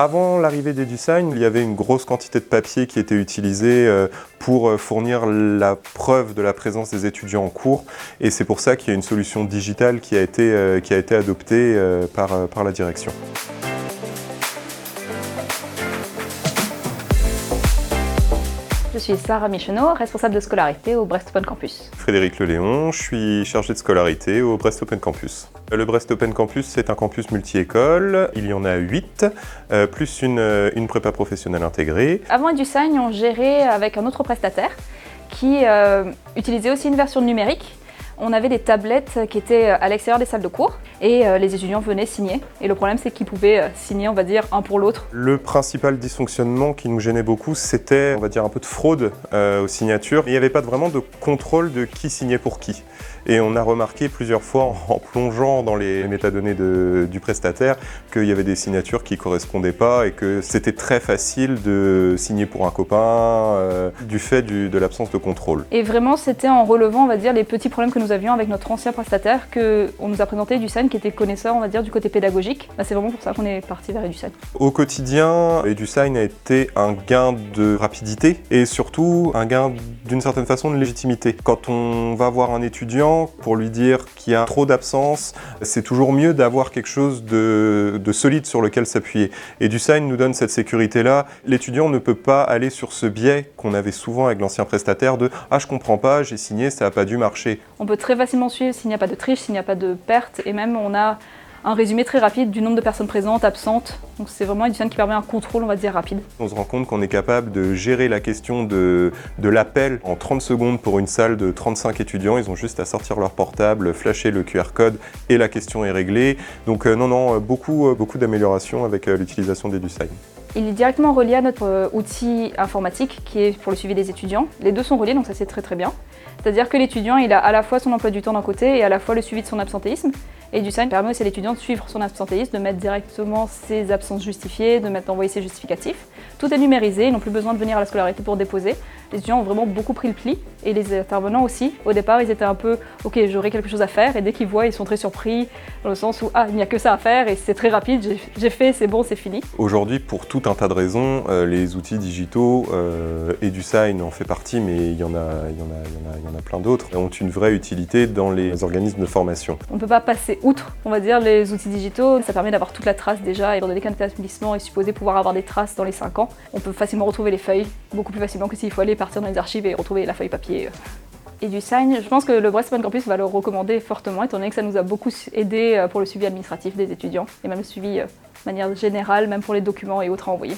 Avant l'arrivée d'EduSign, il y avait une grosse quantité de papier qui était utilisé pour fournir la preuve de la présence des étudiants en cours. Et c'est pour ça qu'il y a une solution digitale qui a été adoptée par la direction. Je suis Sarah Micheneau, responsable de scolarité au Brest Open Campus. Frédéric Leléon, je suis chargé de scolarité au Brest Open Campus. Le Brest Open Campus, c'est un campus multi-école. Il y en a 8, plus une prépa professionnelle intégrée. Avant EduSign, on gérait avec un autre prestataire qui utilisait aussi une version numérique. On avait des tablettes qui étaient à l'extérieur des salles de cours et les étudiants venaient signer. Et le problème, c'est qu'ils pouvaient signer, on va dire, un pour l'autre. Le principal dysfonctionnement qui nous gênait beaucoup, c'était, on va dire, un peu de fraude aux signatures. Il n'y avait pas vraiment de contrôle de qui signait pour qui. Et on a remarqué plusieurs fois, en plongeant dans les métadonnées du prestataire, qu'il y avait des signatures qui ne correspondaient pas et que c'était très facile de signer pour un copain du fait de l'absence de contrôle. Et vraiment, c'était en relevant, on va dire, les petits problèmes que nous avions avec notre ancien prestataire qu'on nous a présenté EduSign qui était connaisseur, on va dire, du côté pédagogique. C'est vraiment pour ça qu'on est parti vers EduSign. Au quotidien, EduSign a été un gain de rapidité et surtout un gain d'une certaine façon de légitimité. Quand on va voir un étudiant pour lui dire qu'il y a trop d'absence, c'est toujours mieux d'avoir quelque chose de solide sur lequel s'appuyer. EduSign nous donne cette sécurité-là. L'étudiant ne peut pas aller sur ce biais qu'on avait souvent avec l'ancien prestataire de « Ah, je comprends pas, j'ai signé, ça n'a pas dû marcher ». On peut très facilement suivre s'il n'y a pas de triche, s'il n'y a pas de perte, et même on a un résumé très rapide du nombre de personnes présentes, absentes. Donc c'est vraiment EduSign qui permet un contrôle, on va dire, rapide. On se rend compte qu'on est capable de gérer la question de l'appel en 30 secondes pour une salle de 35 étudiants. Ils ont juste à sortir leur portable, flasher le QR code et la question est réglée. Donc beaucoup d'améliorations avec l'utilisation d'EduSign. Il est directement relié à notre outil informatique qui est pour le suivi des étudiants. Les deux sont reliés, donc ça c'est très bien. C'est-à-dire que l'étudiant, il a à la fois son emploi du temps d'un côté et à la fois le suivi de son absentéisme. Et EduSign permet aussi à l'étudiant de suivre son absentéisme, de mettre directement ses absences justifiées, d'envoyer ses justificatifs. Tout est numérisé, ils n'ont plus besoin de venir à la scolarité pour déposer. Les étudiants ont vraiment beaucoup pris le pli et les intervenants aussi. Au départ, ils étaient un peu « ok, j'aurai quelque chose à faire » et dès qu'ils voient, ils sont très surpris dans le sens où « ah, il n'y a que ça à faire et c'est très rapide, j'ai fait, c'est bon, c'est fini ». Aujourd'hui, pour tout un tas de raisons, les outils digitaux, EduSign en fait partie, mais il y en a plein d'autres, ont une vraie utilité dans les organismes de formation. On ne peut pas passer outre, on va dire, les outils digitaux. Ça permet d'avoir toute la trace déjà, et dans des cas d'établissement est supposé pouvoir avoir des traces dans les 5 ans. On peut facilement retrouver les feuilles, beaucoup plus facilement que s'il faut aller partir dans les archives et retrouver la feuille papier. EduSign, je pense que le Brest Open Campus va le recommander fortement, étant donné que ça nous a beaucoup aidé pour le suivi administratif des étudiants, et même le suivi de manière générale, même pour les documents et autres à envoyer.